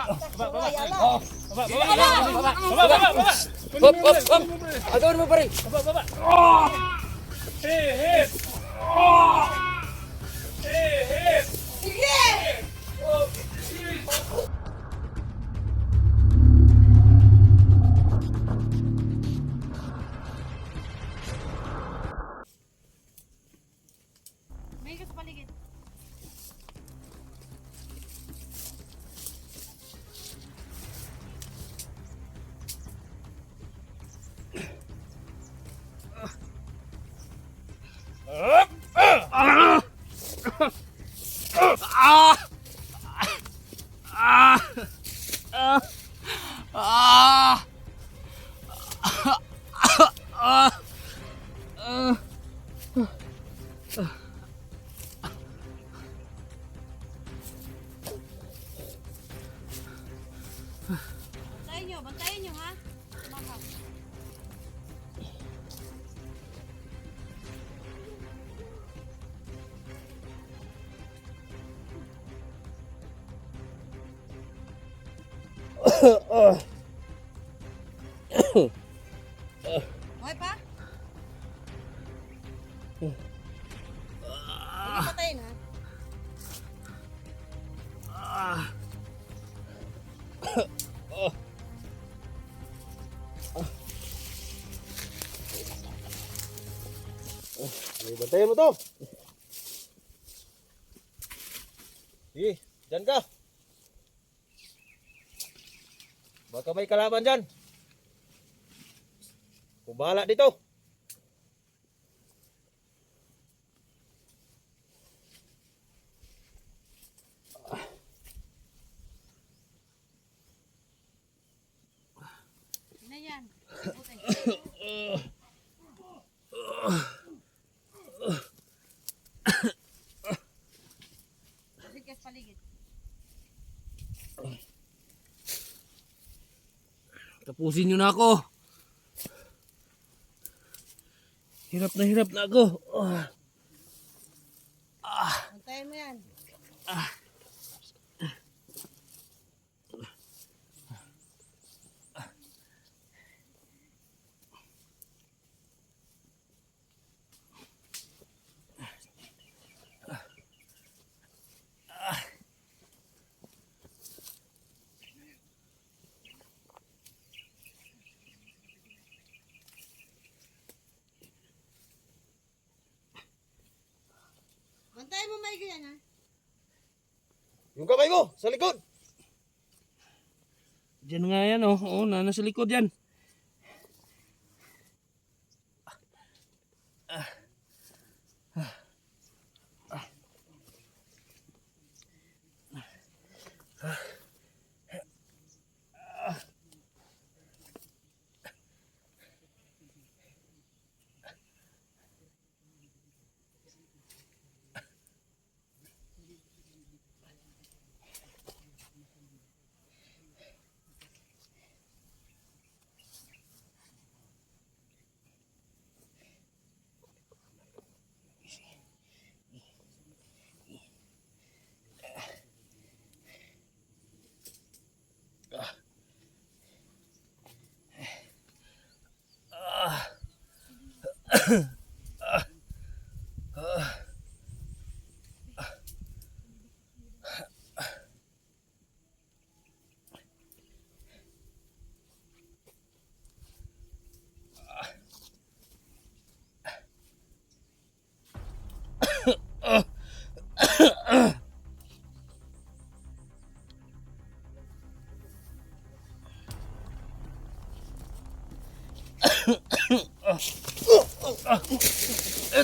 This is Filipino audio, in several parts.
Oo. Baba. Hop. Agawin mo pare. Baba. Hip. May ka sa paligid. Bantayan nyo ha. Tumakap. Okay pa? Huwag patayin ha. Bantayan mo to. Sige, dyan ka. Baka may kalaban dyan. Kung bahala dito. Yun na yan. Okay. Paligid ka sa paligid. Tapusin nyo na ako. Hirap na ako. Bantayan mo yan. Bantayan mo maigi yan ha. Yung kamay ko, sa likod. Diyan nga yan oh. Oo, nasa likod yan.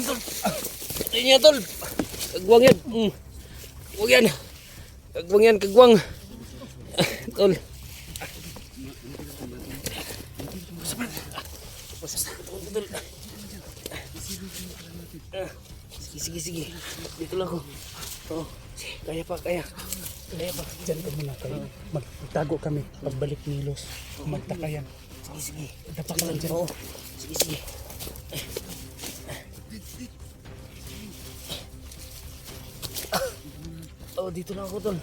Tol. Tingnan tol. Kagwang yan. Huwag yan. Kagwang. Tol. Tol. Sige. Dito lang ako. Oo. Kaya pa. Diyan ka muna kayo. Magtago kami. Pagbalik ni Los, magtakayan. Sige. Dapat ka lang dyan. Oo. Sige. Oh, dito lang ako tol.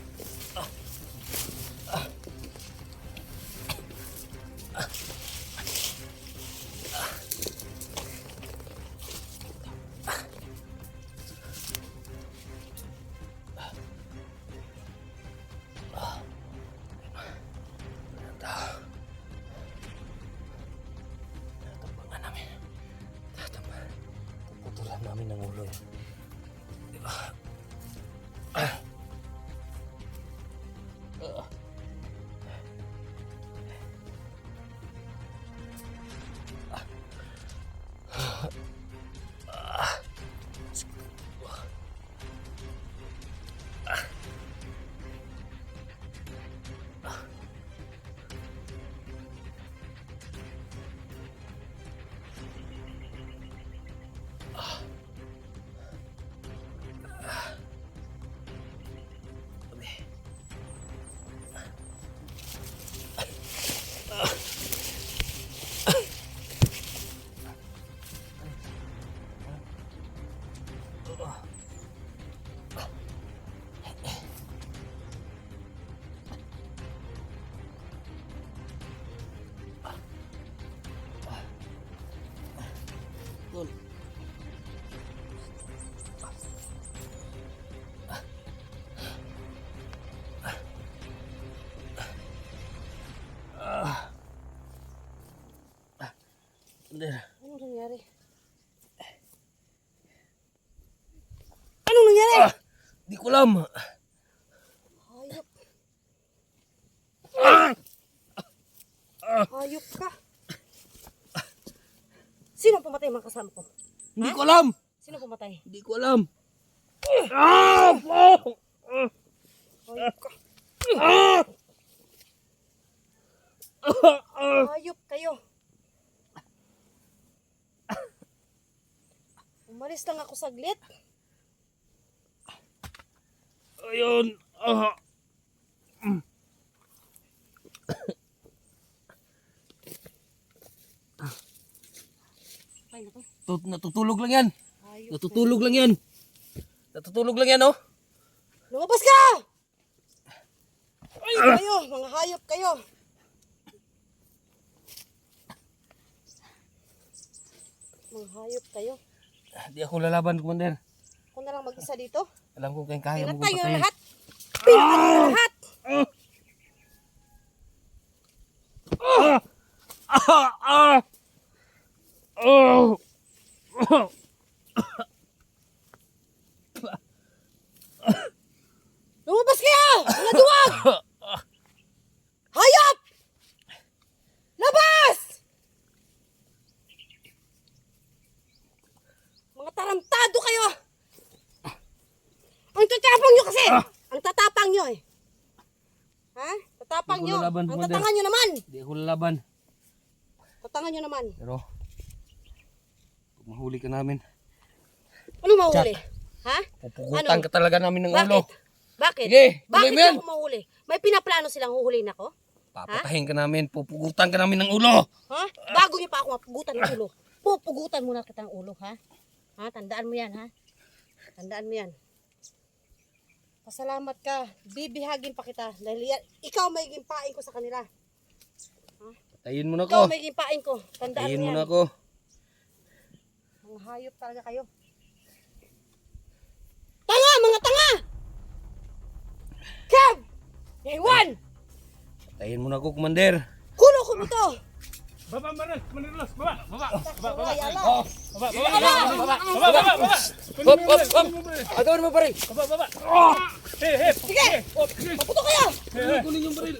ng ulo yan. Tol. Commander. Anong nangyari? Anong nangyari? Di ko alam. Hayop. Hayop ka. Sino ang pumatay mga kasama ko? Hindi ko alam. Sino pumatay? Hindi ko alam. Hayop ka. Hayop kayo. Umalis lang ako saglit. Ayun. Ay, naku. Natutulog lang yan. Hayop. Natutulog lang yan. Natutulog lang yan, oh. Lumabas ka! Ay, kayo, mga hayop kayo. Mga hayop kayo. Di ako lalaban, Commander. Ako na lang mag-isa dito. Alam ko kaya mo Pinatay patayin. yung lahat. Pinatay yung lahat. Lumabas kayo! Mga duwag! Hayop! Labas! Mga tarantado kayo! Ang tatapang nyo kasi! Ang tatapang nyo eh! Ha? Tatapang Hindi nyo! ko lalaban, Ang Commander. tatangan nyo naman! Di ako lalaban. Tatangan nyo naman! Pero, pag mahuli ka namin, Ano mahuli? Ha? pupugutan Ano? ka talaga namin ng ulo. Bakit? Bakit? Sige, tuloy Bakit mo yan. ako mahuli? May pinaplano silang huhulihin ako? Papatahin ka namin, pupugutan ka namin ng ulo. Ha? Bago niyo pa ako mapugutan ng ulo. Pupugutan muna kita ng ulo, ha? Ha? Tandaan mo yan, ha? Tandaan mo yan. Pasalamat ka. Bibihagin pa kita. Dahil yan, ikaw may gimpain ko sa kanila. Patayin mo na Ikaw ko. may gimpain ko. Tandaan Patayin mo mo yan. na ko. Mga hayop talaga kayo. Tanga! Mga tanga! Kev! Ewan! Patayin mo na ko, Commander. Kulo ko ito! Baba, Manilos, baba. Yala! Hop, hop, hop. Agawin mo pa rin. Sige! Maputo kayo! Kunin yung baril.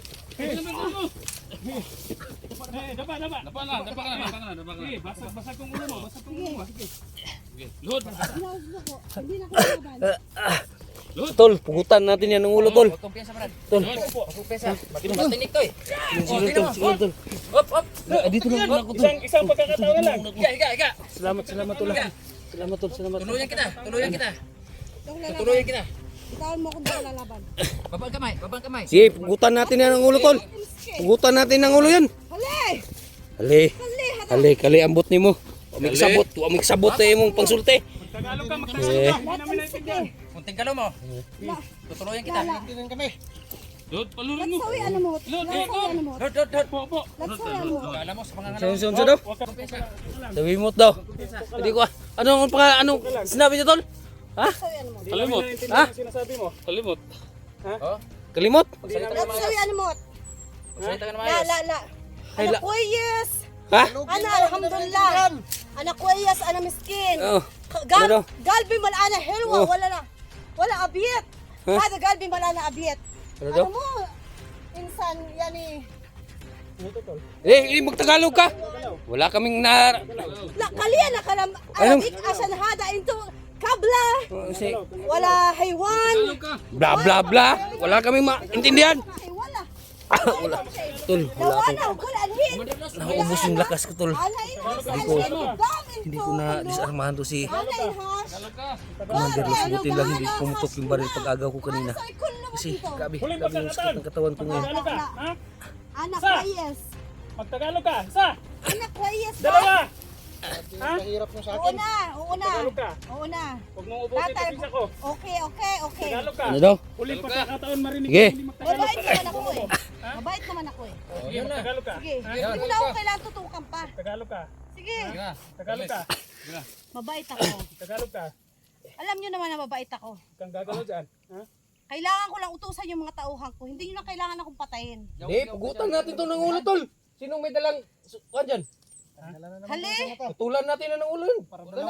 Basag kong ulo mo. Hindi na ko laban. Tol, pugutan natin yan ng ulo, Tol. Kumpiyansa, Brad. Tol. Kumpiyansa. Matinik to eh. Sige, Tol. Sige, Tol. Hop, hop. Dito lang ako, Tol. Isang pagkakataon na lang. Higa. Salamat, Tol. Salamat, Tol. Salamat. Tuluyan kita. Ikaw lalaban. Tutuloyan kita. Ikaw mo kung baka lalaban. Babang kamay. Sige, pugutan natin yan ng ulo, Tol. Pugutan natin ng ulo yan. Hali! Hali. Hali! Hali, kali ambot ni mo. Amig sabot eh mong pangsulte. Tagalog ka, Eh, Lahat ang sige. Kunting kalo mo. Tutuloyan kita. Latsawi ano mo? Latsawi ano mo? Dot. Latsawi ano mo? Alam mo sa mga ngalaw. Sunod daw. Kumpiyansa. Sabi mo daw. Hindi ko anong sinabi niya, Tol? Ha? Latsawi ano mo? Kalimot. Ha? Sinasabi mo. Kalimot. Oh, Kalimot? Latsawi ano mo? magsalita ka na La maayos. la la. Ay, Anak la- ko yes. Ha? Ana alhamdulillah. Anak ko yes, ana miskin. Oh. Ano? قلبي ملقانه حلوه ولا ابيض. هذا قلبي ملقانه ابيض. Ano انا daw? مو انسان يعني. Magtagalog ka. Wala kaming na... لا خلينا كلام عربي عشان هذا انتوا كبله ولا حيوان Bla bla bla. Wala kaming maintindihan. ولا Wala. Tol, لو wala انا akong... اقول الحين Naubos yung lakas ko, tol. انا انهاش الحين قدام Hindi انتوا ko na كله. disarmahan to si انا انهاش Commander Los. Buti lang hindi pumutok yung baril pag agaw ko kanina. أنا كله Kasi انتوا. grabe yung sakit ng katawan ko ngayon. لا لا Ha? انا كويس Magtagalog ka. Isa. انا كويس Dalawa. Ha? una Tagalog ka. una Huwag mong ubusin Tatay. kasi ako. okay Tagalog ka. Ano daw? Uling pagkakataon marinig Sige. ko, hindi magtagalog. mabait naman ako eh mabait naman ako eh Sige, magtagalog ka. sige hindi mo na ako kailangan tutukan pa Tagalog ka. sige Tagalog ka. mabait ako Tagalog ka. alam nyo naman na mabait ako Huwag kang gagalaw dyan. Ha? kailangan ko lang utusan yung mga tauhan ko hindi nyo na kailangan akong patayin Hindi, pugutan natin to ng ulo, tol. Sinong may dalang... Kuhan dyan? hali Tutulan natin na ng ulo yun.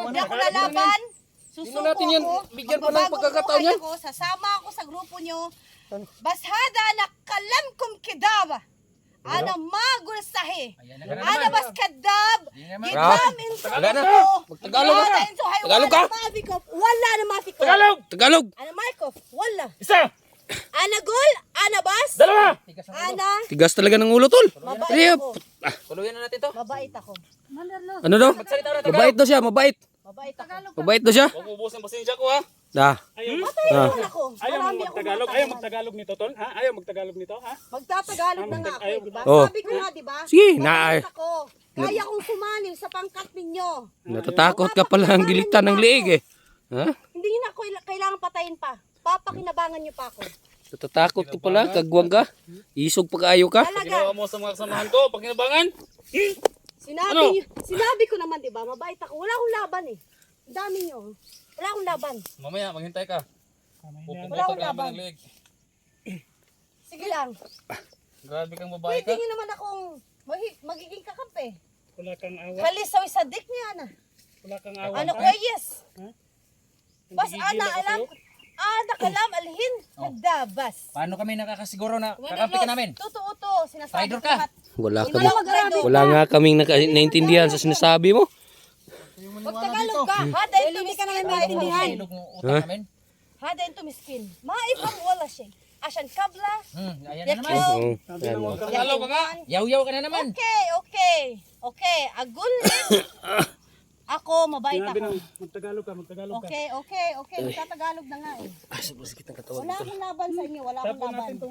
hindi ako lalaban susuko natin yan ako bigyan pa ng magbabagong pagkakataon buhay yan? ako, sasama ako sa grupo nyo bas hada nakalamkum kidaba ana magul sahi ana bas kadab gidam inso Wala na. Magtagalog ka. Hada inso hay Tagalog ka. maafi ko wala na maafi ko Tagalog! Tagalog! ana Markov wala Isa! ana gol ana bas Dalawa! ana Tigas talaga ng ulo, tol. mabait Rip. ako Tuluyan na natin to. mabait ako Ano daw? Mabait daw siya, mabait. mabait ako Mabait daw siya. Huwag ubusin pasensya ko ha. Da. Ayaw, patayin naman ako ayaw marami mo ako magtagalog. Ayaw magtagalog nito, Tol. Ha? Ayaw magtagalog nito, ha? magtatagalog na nga ako eh, di ba Oh. sabi ko nga di ba Sige, mabait ako kaya kong sumanib sa pangkat ninyo Natatakot ka pala ang giligtan ng liig eh. Ha? hindi nyo na ako kailangan patayin pa papakinabangan nyo pa ako Natatakot ka pala, kagwang ka. Isog pag ayaw ka. talaga mo sa mga kasamahan ko, pag kinabangan. sinabi ko naman di ba mabait ako wala akong laban eh ang dami nyo wala akong laban Mamaya, maghintay ka. wala akong laban liig. sige lang Grabe kang babae pwede nyo naman akong magiging kakampi Wala kang awa. halisaw sa dik niya ana Wala kang awa. ano ko yes Ha? bas Gigigil ana ako alam sa'yo. kalam alhin nagdabas Paano kami nakakasiguro na kakampi ka namin? totoo to sinasabi Traitor ko ka. lahat. Wala Hindi kami. mo mag-traitor. Wala nga kaming naintindihan sa sinasabi mo. Magtagalog ka hada ito miskin maintindihan Ilog ng utang namin? hada ito miskin maifam wala siya asan kabla Ayan na naman. Oo. Yan, oh. Tagalog ka nga. Yaw-yaw ka na naman. Okay. Agulin. Ako, mabait Sinabi ako. ng magtagalog ka, magtagalog ka. Okay. Magtatagalog na nga eh. Ah, sobrang sakit ng katawan. Wala akong laban sa inyo. Wala akong Itapon laban. natin to.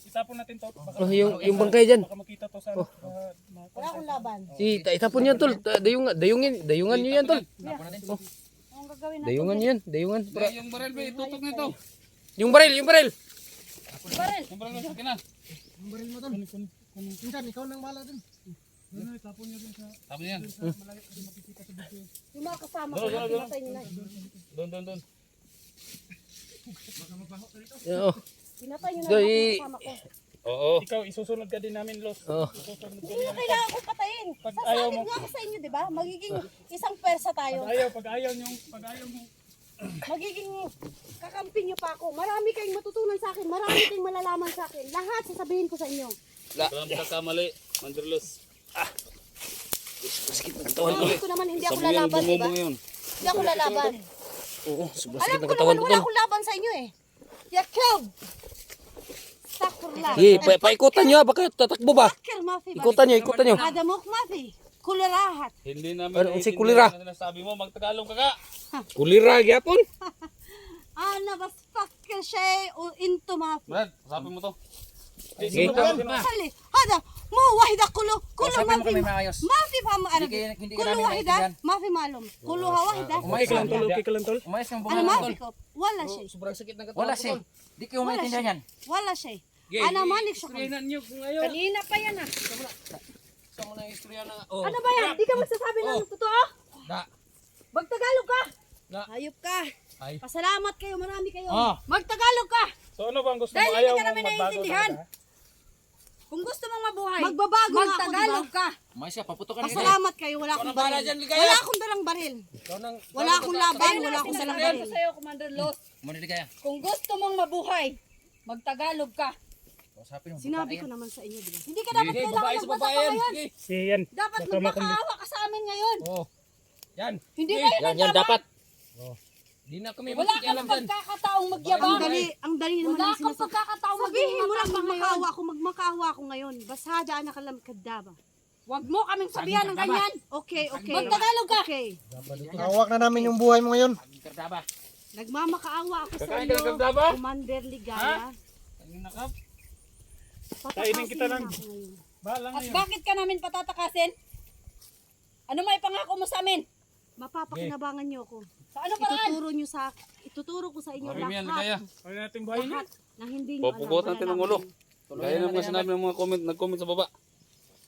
Itapon natin to. Baka, Oh, yung bangkay dyan. baka makita to sa... Wala akong laban. Si, itapon yan, tol. Dayungan nyo yan, tol. Anong gagawin natin? Dayungan nyo yan. Dayungan. yung baril ba, itutok nito. Yung baril. Baril. Yung baril mo sa akin na. Tapon yan. Yung mga kasama ko, pinatay nyo na. Doon. Oo. Pinatay nyo na Dahil- yung mga kasama ko. Oo. Ikaw, isusunod ka din namin, Los. Oo. Isusunod ka Hindi din nyo kailangan kong patayin. ayaw Sasabi mo. nga ako sa inyo, di ba? Magiging isang persa tayo. Pag ayaw mo. Magiging kakampi nyo pa ako. Marami kayong matutunan sa akin. Marami kayong malalaman sa akin. Lahat sasabihin ko sa inyo. Walang kakamali, Manderlos. Sakit ng katawan ko. Sabi ko naman hindi ako lalaban, di ba? yun. Hindi ako lalaban. Oo, sobrang Alam sakit ng ko katawan naman ko, wala tol. akong laban sa inyo eh. Yakyab! Astaghfirullah. Sige, paikutan nyo, baka tatakbo ba? Fakir mafi. Ikutan nyo. Adamok mafi. Kulirahat. Hindi namin Ano, si kulira? Sabi mo, magtagalog ka ka. Kulira, gyapon. Ana bas fakir shay o into mafi. Brad, sabi mo to. Sige. Sali. Hada mo wahida kulo. Kulo Sabi mo mafi. kami maayos. Mafi pa mo ano. Hindi ka Kulo namin wahida. maintindihan. Mafi malum. Kulo wahida. Umayos ka lang, tol. Okay ka lang, tol. Umayos kang Ano bumala, mafi tol. ko? Wala shay. Sobrang sakit ng katawan Wala ko, siya. tol. Di kayo maintindihan yan. Wala shay. Ana manik siya. Tingnan niyo kung ayaw. Kanina pa yan ah. Gusto mo na yung istorya na... Oh. Ano ba yan? Di ka magsasabi ng totoo? Da. Magtagalog ka. Na. Hayop ka. Ay. Pasalamat kayo, marami kayo. Ah. Magtagalog ka. So ano bang gusto mo? Dahil Ayaw hindi ka mo namin magbago naiintindihan. talaga? Kung gusto mong mabuhay, magbabago nga ako, Magtagalog diba? ka. Mais ka, paputok ka na. Pasalamat kayo, wala akong bahala baril. dyan, Ligaya. Wala akong dalang baril. Wala akong laban, wala akong dalang Sinasabi baril. ko sa'yo, Commander Los, Muna ligaya. kung gusto mong mabuhay, magtagalog ka. Kausapin mo. Sinabi ko naman sa inyo, diba? Hindi ka dapat Sige, kailangan babae sa magbasa babae pa yan. ngayon. Sige. Sige yan. Dapat Baka makundi. magmakaawa ka sa amin ngayon. Oh. Yan. Hindi ba yun ang Yan tama? dapat. Di na kami Wala magkikialam kang dyan. pagkakataong Ang magyabang. dali naman Wala ang kang sinasabi. pagkakataong Sabihin mo lang magmakaawa ngayon. magmakaawa ako ngayon. Basada na kalam kadaba. Huwag mo kaming sabihan ng ganyan. Okay. Magtagalog ka. Okay. Hawak na namin yung buhay mo ngayon. Kardaba. Nagmamakaawa ako sa Kakain ka ng iyo, kagdaba? Commander Ligaya. Ang nakap. Kainin kita Patakasin lang. mo ako ngayon. Bahala At ngayon. bakit ka namin patatakasin? Ano may pangako mo sa amin? Mapapakinabangan niyo ako. Sa ano paraan? Ituturo ko sa inyo Marami yan, Ligaya. lahat. Huwag natin buhayin yun. Lahat na hindi niyo alam. Pupugot natin ng ulo. malalaman niyo. Gaya ng mga sinabi ng mga nag-comment sa baba.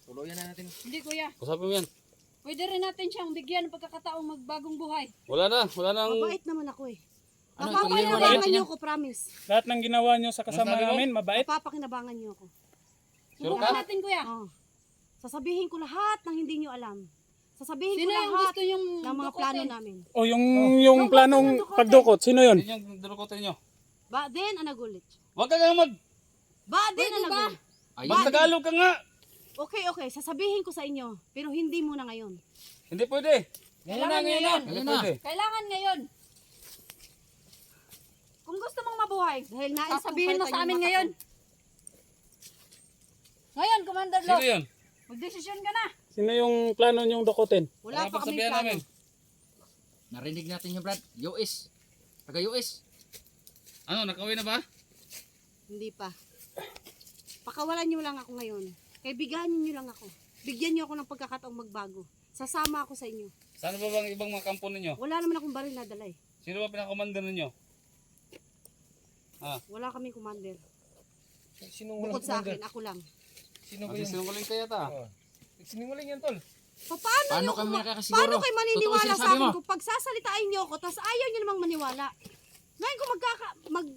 Tuluyan na natin. Hindi kuya. Usapin mo yan. Pwede rin natin siyang bigyan ng pagkakataong magbagong buhay. Wala na nang... Mabait naman ako eh. Ano, Mapapakinabangan tuloy niyo mo ako, promise. Lahat ng ginawa nyo sa kasama Masabi mo? namin, mabait. Mapapakinabangan niyo ako. Subukan natin kuya. Oh. Sasabihin ko lahat ng hindi niyo alam. Sasabihin Sino ko yung lahat gusto yung ng mga plano namin. O yung planong pagdukot, sino yun? Yun yung durukotin nyo. Ba din anagulit. Huwag ka nga Ba din Pwede ba? anagulit. mag-Tagalog ka nga. Okay, sasabihin ko sa inyo, pero hindi muna ngayon. Hindi pwede. Ngayon na, ngayon na. Hindi pwede. Kailangan ngayon. Kung gusto mong mabuhay, Dahil nais kong sasabihin mo palitan sa yung amin mata ngayon. ko. Ngayon, Commander Sino Los, yun? magdesisyon ka na. Sino yung plano nyong dukutin? Wala pa kaming sabihan plano. namin. Narinig natin yung Brad. US. Taga US. Ano, nakawin na ba? Hindi pa. Pakawalan niyo lang ako ngayon. Kaibiganin niyo lang ako. Bigyan niyo ako ng pagkakataong magbago. Sasama ako sa inyo. Saan ba bang ibang mga kampo ninyo? Wala naman akong baril na dala eh. Sino ba pinaka-commander ninyo? Wala kaming commander. Sinong Bukod sa akin, ako lang. Sino Kasi sinungaling kaya ta. Sinungaling yan, tol. Paano niyo- kami paano nakakasiguro? kayo maniniwala Totoo sa sinasabi akin mo. kung pagsasalitain niyo ako tapos ayaw niyo namang maniwala? Ngayon kung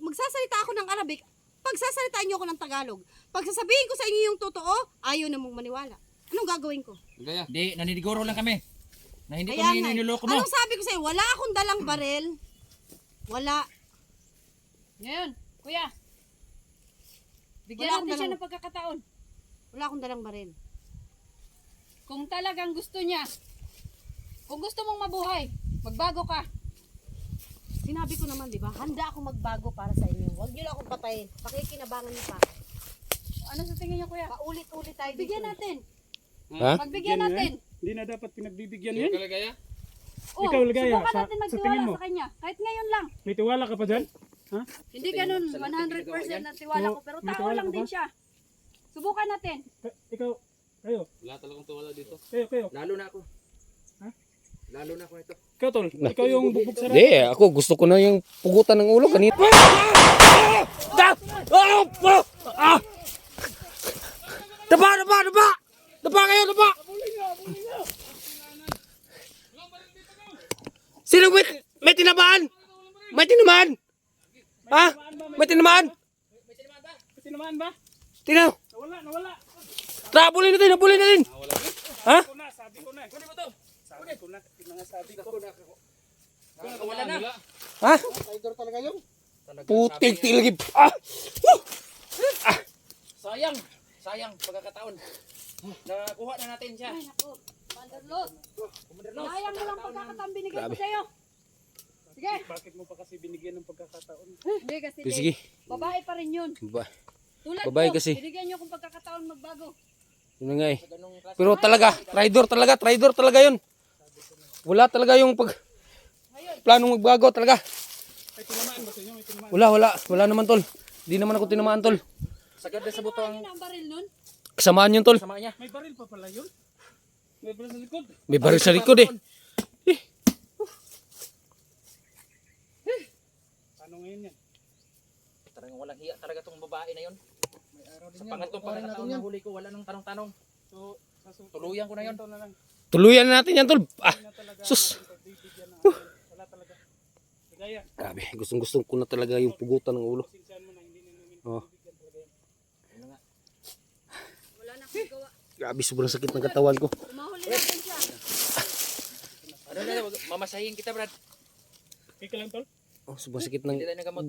magsasalita ako ng Arabic, pagsasalitain niyo ako ng Tagalog. Pagsasabihin ko sa inyo yung totoo, ayaw namang maniwala. Anong gagawin ko? Gaya. Hindi, naniniguro lang kami. Na hindi Kaya kami nga, niloloko mo. anong sabi ko sa'yo? Wala akong dalang baril. Wala. Ngayon, kuya. Bigyan Wala akong natin siya dalang- ng pagkakataon. Wala akong dalang baril. Kung talagang gusto niya, kung gusto mong mabuhay, magbago ka. Sinabi ko naman, di ba? Handa ako magbago para sa inyo. Huwag niyo lang akong patayin. Pakikinabangan niyo pa. Ano sa tingin niyo, kuya? Paulit-ulit tayo dito. Bigyan natin. Ha? Magbigyan Yan, natin. Hindi na dapat pinagbibigyan Sino yun. ka Ligaya? Oh, Ikaw, Ligaya, subukan sa- natin sa magtiwala tingin mo? sa kanya. Kahit ngayon lang. May tiwala ka pa dyan? Ha? Hindi ganun 100% na tiwala ko. Pero May tao tiwala lang ka din ba? siya. Subukan natin. Ikaw, kayo, Wala talagang tuwala dito. kayo. Lalo na ako. Ha? Lalo na ako ito. Ikaw, tol. Ikaw yung bubog sa Hindi, ako gusto ko na yung pugutan ng ulo kanina. Daba kayo, daba! Sino may tinamaan? May tinamaan? Ha? May tinamaan? Tinamaan ba? Tinaw! Nawala. Habulin natin! Ha? Sabi ko na. Sabi ko na. Nakakawala na. Ha? Tiger talaga yun. Putik tilgib! Ah! Sayang. Sayang pagkakataon. Nakuha na natin siya. Ay, naku. Commander Los. Sayang mo lang pagkakataon binigay ko sa'yo. Sige. Bakit mo pa kasi binigyan ng pagkakataon? Hindi kasi Sige. babae pa rin yun. Tulad Babae ko, kasi. binigyan niyo akong pagkakataon magbago. Yun na nga eh. Pero talaga, traitor talaga yun. Wala talaga yung planong magbago talaga. May tinamaan ba sa inyo? May tinamaan. Wala naman tol. Di naman ako tinamaan tol. Sagad na sa buto ang Ano ang baril nun? Kasamaan yun tol. sama niya. May baril pa pala yun? May baril sa likod? May baril sa likod eh. Paano ngayon yan? Talagang walang hiya talaga tong babae na yun. May araw din Sa yan. pangatlong Kukuhanin natin pagkakataon yan. na huli ko, wala nang tanong-tanong. So, sa susunod Tuluyan ko na yun. na lang. Tuluyan na natin yan tol. Ah, Na talaga sus. natin pagbibigyan ng atin. Wala talaga. Ligaya, Grabe, gustong ko na talaga yung pugutan ng ulo. sinsyan mo na hindi na namin Oh. pagbibigyan talaga yan. Grabe, sobrang sakit ng katawan ko. Mahuli natin siya. Ano na, mamasahin kita, Brad. Okay lang, tol. Oh, sobrang sakit ng, Hindi tayo nagamot.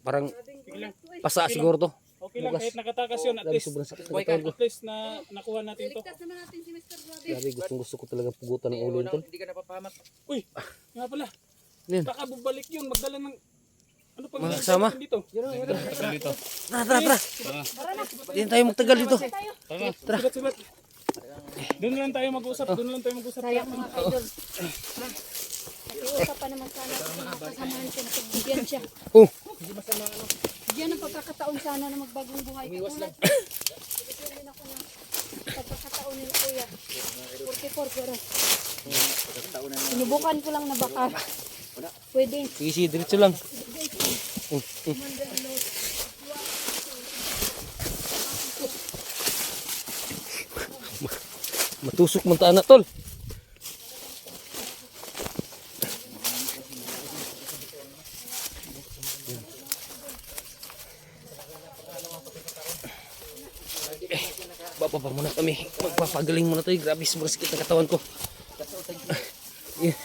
parang Okay lang. pasa siguro to. Okay lang, kahit nakatakas yun, at Grabe, least, sobrang sakit ng Buhay katawan ko. at least na nakuha natin to. Ligtas naman natin si Mr. Brody. Grabe, gusto ko talaga pugutan ng ulo yun, tol. Hindi ka napapahamak. Uy, nga pala. Yan. Baka bubalik yun, magdala ng... Ano pang Mga kasama. dito? Tara. Hindi na tayo magtagal dito. Sulat. Doon lang tayo mag-usap, Sayang mga kaidol. Nakiusap pa naman sana kung makasamahan siya na pagbigyan siya. Oh, Diyan ang pagkakataon sana na magbagong buhay. Katulad. Bigyan din ako ng pagkakataon nila kuya. 44 pero. Sinubukan ko lang na baka. Pwede. sige, diretso lang. Matusok man taan na, tol. Bababa muna kami. Magpapagaling muna tayo. Grabe, sobrang sakit ng katawan ko. Yeah.